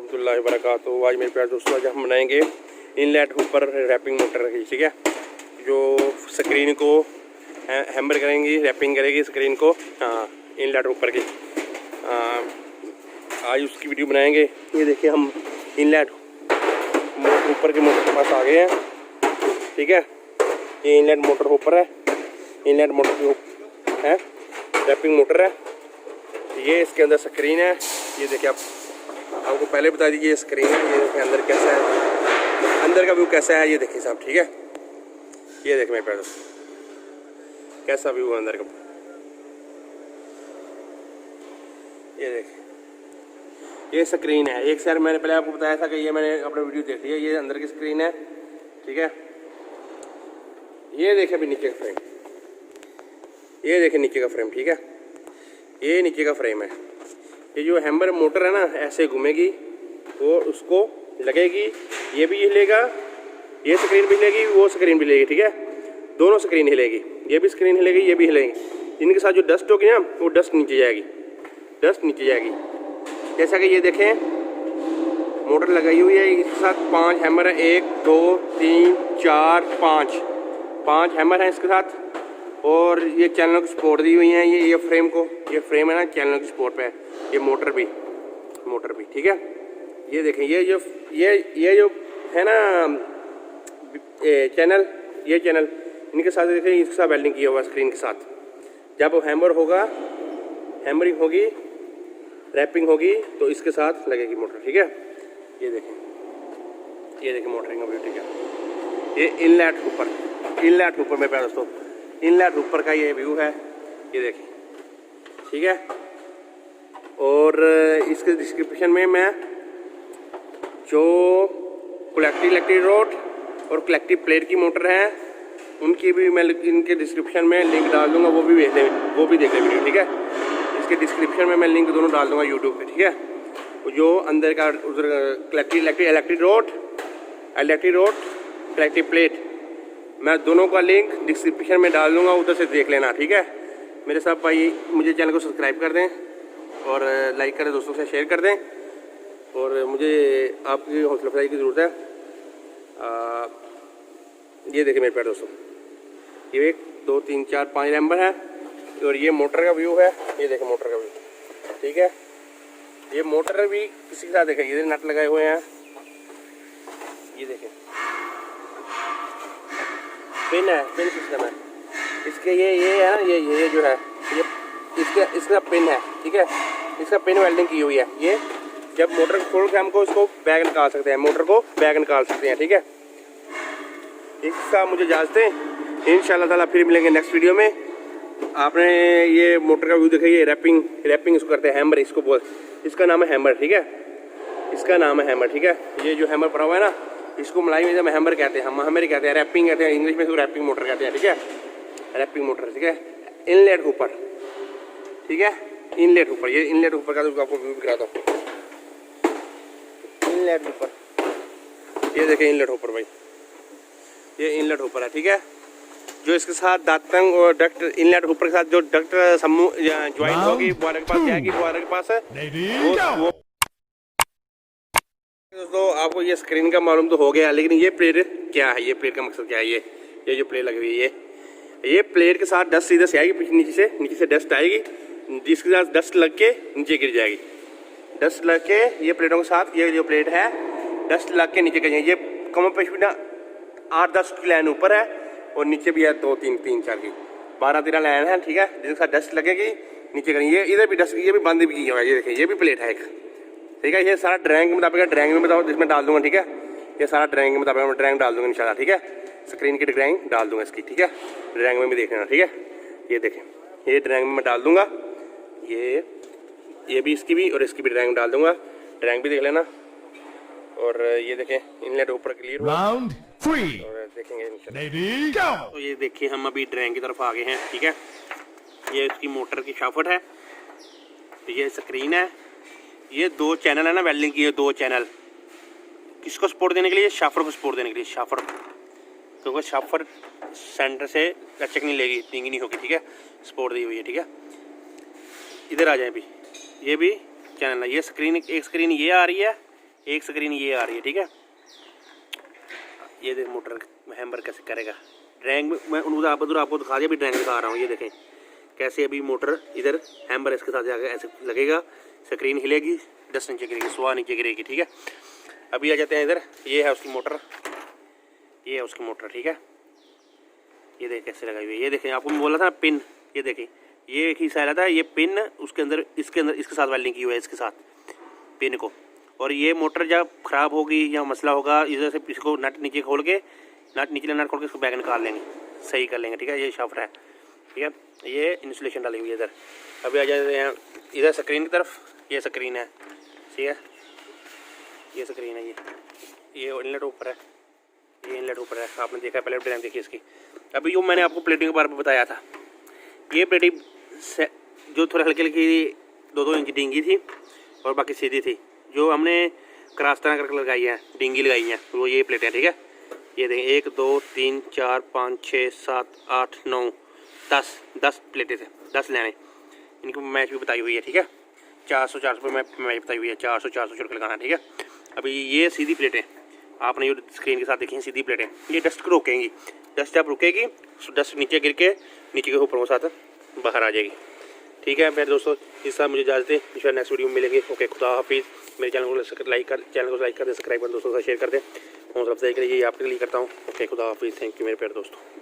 रहमतुल्लाहि व बरकातुहू। आज मेरे प्यारे दोस्तों, आज हम बनाएंगे इनलेट हुपर रैपिंग मोटर की, ठीक है, जो स्क्रीन को हैमर करेंगी, रैपिंग करेगी स्क्रीन को, हाँ, इनलेट हुपर की। आज उसकी वीडियो बनाएंगे। ये देखिए, हम इनलेट हुपर के मोटर के पास आ गए हैं, ठीक है। ये इनलेट मोटर हुपर है, इनलेट मोटर की है, रैपिंग मोटर है। ये इसके अंदर स्क्रीन है। ये देखिए, आपको पहले बता दीजिए, ये स्क्रीन है। ये देखिए अंदर कैसा है, अंदर का व्यू कैसा है, ये देखिए साहब, ठीक है। ये देखिए मेरे पास कैसा व्यू है अंदर का। ये देखिए, ये स्क्रीन है। एक सर मैंने पहले आपको बताया था कि ये मैंने अपना वीडियो देख लिया। ये अंदर की स्क्रीन है, ठीक है। ये देखिए अभी नीचे का फ्रेम, ये देखिए नीचे का फ्रेम, ठीक है। ये नीचे का फ्रेम है। ये जो हैमर मोटर है ना, ऐसे घूमेगी और उसको लगेगी, ये भी हिलेगा, ये स्क्रीन भी हिलेगी, वो स्क्रीन भी हिलेगी, ठीक है। दोनों स्क्रीन हिलेगी, ये भी स्क्रीन हिलेगी, ये भी हिलेगी। इनके साथ जो डस्ट होगी ना, वो डस्ट नीचे जाएगी, डस्ट नीचे जाएगी। जैसा कि ये देखें, मोटर लगाई हुई है, इसके साथ 5 हैमर है। 1 2 3 4 5 हैमर हैं इसके साथ। और ये चैनल की सपोर्ट दी हुई है। ये फ्रेम को, ये फ्रेम है ना, चैनल की सपोर्ट पे है। ये मोटर भी, ठीक है। ये देखें, ये जो है ना चैनल, ये चैनल इनके साथ देखें, इसके साथ वेल्डिंग किया हुआ स्क्रीन के साथ। जब हैमर होगा, हैमरिंग होगी, रैपिंग होगी, तो इसके साथ लगेगी मोटर, ठीक है। ये देखें मोटरिंग अभी, ठीक है। ये इनलेट हुपर मेरे प्यारे दोस्तों, इनलेट हुपर का ये व्यू है। ये देखिए, ठीक है। और इसके डिस्क्रिप्शन में मैं जो कलेक्टिव इलेक्ट्रिक रोड और कलेक्टिव प्लेट की मोटर है, उनकी भी मैं इनके डिस्क्रिप्शन में लिंक डाल दूंगा। वो भी देख लें वीडियो, ठीक है। इसके डिस्क्रिप्शन में मैं लिंक दोनों डाल दूंगा यूट्यूब पे, ठीक है। जो अंदर का उधर collective electric road, collective plate, मैं दोनों का लिंक डिस्क्रिप्शन में डाल दूंगा, उधर से देख लेना, ठीक है। मेरे साथ भाई, मुझे चैनल को सब्सक्राइब कर दें और लाइक करें, दोस्तों से शेयर कर दें। और मुझे आपकी हौसला अफजाई की ज़रूरत है। ये देखिए मेरे प्यारे दोस्तों, ये 1 2 3 4 5 नंबर है। और ये मोटर का व्यू है। ये देखिए मोटर का व्यू, ठीक है। ये मोटर भी किसी के साथ देखें, ये नट लगाए हुए हैं। ये देखें, पिन है, पिन सिस्टम है इसके। ये है ना, ये जो है, ये इसका पिन है, ठीक है। इसका पिन वेल्डिंग की हुई है। ये जब मोटर को खोल के हमको इसको बैग निकाल सकते हैं, मोटर को बैग निकाल सकते हैं, ठीक है। इसका मुझे इजाज़त दें, इंशाल्लाह ताला फिर मिलेंगे नेक्स्ट वीडियो में। आपने ये मोटर का व्यू देखा, ये रैपिंग इसको करते हैं, हैमर इसको बोल, इसका नाम है हैमर, ठीक है। इसका नाम है हैमर, ठीक है। ये जो हैमर पड़ा हुआ है ना, इसको मलाई में जब हैमर कहते हैं, हम हैमर कहते हैं, रैपिंग कहते हैं, इंग्लिश में इसको रैपिंग मोटर कहते हैं, ठीक है। रैपिंग मोटर, ठीक है। इनलेट हुपर, ठीक है, इनलेट हुपर। ये इनलेट हुपर का तो आपको व्यू दिखाता हूँ। इनलेट हुपर, ये देखिए इनलेट हुपर भाई, ये इनलेट हुपर है, ठीक है। जो इसके साथ दातंग और डक्ट, इनलेट हुपर के साथ जो डक्ट समूह ज्वाइन होगी, बुआरे के पास जाएगी, बुआरे के पास है वो। दोस्तों, आपको ये स्क्रीन का मालूम तो हो गया, लेकिन ये प्लेट क्या है, ये प्लेट का मकसद क्या है। ये जो प्लेट लगी हुई है, ये प्लेट के साथ डस्ट सीधे से आएगी, नीचे से डस्ट आएगी, जिसके साथ डस्ट लग के नीचे गिर जाएगी। डस्ट लग के, ये प्लेटों के साथ, ये जो प्लेट है, डस्ट लग के नीचे गिर जाएगी। ये कम पेश भी ना 8-10 की लाइन ऊपर है, और नीचे भी है 2 3 3 4 की 12-13 लाइन है, ठीक है। जिसके साथ डस्ट लगेगी, नीचे करेंगे। ये इधर भी डस्ट, ये भी बंद भी किया हुआ है। ये देखिए, ये भी प्लेट है एक, ठीक है। ये सारा ड्राइंग के मुताबिक, ड्राइंग में बताओ, जिसमें डाल दूंगा, ठीक है। ये सारा ड्राइंग के मुताबिक मैं ड्राइंग डाल दूंगा इंशाल्लाह, ठीक है। स्क्रीन की ड्राइंग डाल दूंगा इसकी, ठीक है। ड्राइंग में भी देख लेना, ठीक है। ये देखें, ये ड्राइंग में मैं डाल दूंगा, ये भी, इसकी भी और इसकी भी ड्राइंग डाल दूंगा। ड्राइंग भी देख लेना। और ये देखें, इनलेट ऊपर क्लियर राउंड 3 और देखेंगे इंशाल्लाह। तो ये देखिए, हम अभी ड्राइंग की तरफ आ गए हैं, ठीक है। ये इसकी मोटर की शाफ्ट है, ये स्क्रीन है। ये 2 चैनल है ना वेल्डिंग की, ये 2 चैनल किसको सपोर्ट देने के लिए, शाफर को सपोर्ट देने के लिए, शाफर, क्योंकि शाफर सेंटर से लचक नहीं लेगी, टिंगी नहीं होगी, ठीक है। सपोर्ट दी हुई है, ठीक है। इधर आ जाए, भी ये भी चैनल है। ये स्क्रीन, एक स्क्रीन ये आ रही है, एक स्क्रीन ये आ रही है, ठीक है। ये देख मोटर हैम्बर कैसे करेगा ड्राइंग में, मैं उधर आपको दिखा दिया, अभी ड्राइंग दिखा रहा हूँ। ये देखें कैसे अभी मोटर इधर हैम्बर इसके साथ जाकर ऐसे लगेगा, स्क्रीन हिलेगी, डस्ट नीचे गिरेगी, सुहा नीचे गिरेगी, ठीक है। अभी आ जाते हैं इधर, ये है उसकी मोटर, ये है उसकी मोटर, ठीक है। ये देखें कैसे लगाई हुई है, ये देखें आपको मैं बोला था पिन, ये देखें ये एक ही साइड था, ये पिन उसके अंदर इसके साथ वेल्डिंग की हुई है, इसके साथ पिन को। और ये मोटर जब ख़राब होगी या मसला होगा, इधर से इसको नट नीचे खोल के निचले नट खोल के इसको बैग निकाल लेंगे, सही कर लेंगे, ठीक है। ये शाफ्ट है, ठीक है। ये इंसुलेशन डाली हुई है इधर। अभी आ जाते हैं इधर स्क्रीन की तरफ, ये स्क्रीन है, ठीक है। ये स्क्रीन है, ये इनलेट ऊपर है, ये इनलेट ऊपर है, आपने देखा है पहले डिज़ाइन देखी इसकी। अभी जो मैंने आपको प्लेटिंग के बारे में बताया था, ये प्लेटिंग जो थोड़ी हल्की हल्की 2-2 इंच डींगी थी और बाकी सीधी थी, जो हमने क्रॉस तरह करके लगाई है, डींगी लगाई है, वो ये प्लेटें हैं, ठीक है। ये देखें 1 2 3 4 5 6 7 8 9 10 प्लेटें थे, 10 लेने, इनकी मैच भी बताई हुई है, ठीक है। 400 पे मैच बताई हुई है, 400 चढ़ के लगाना, ठीक है। अभी ये सीधी प्लेटें आपने जो स्क्रीन के साथ देखी हैं, सीधी प्लेटें, ये डस्ट को रोकेंगी, डस्ट जब रुकेगी डस्ट नीचे गिर के नीचे के ऊपर वो साथ बाहर आ जाएगी, ठीक है। मेरे दोस्तों इस साथ मुझे इजाज़त है, इंशाल्लाह नेक्स्ट वीडियो में मिलेंगे। ओके, खुदा हाफिज़। मेरे चैनल को लाइक कर दें, सब्सक्राइब कर, दोस्तों से शेयर कर दें, हौसला अफजाई के लिए ये आपके लिए करता हूँ। ओके, खुदा हाफिज़, थैंक यू मेरे प्यारे दोस्तों।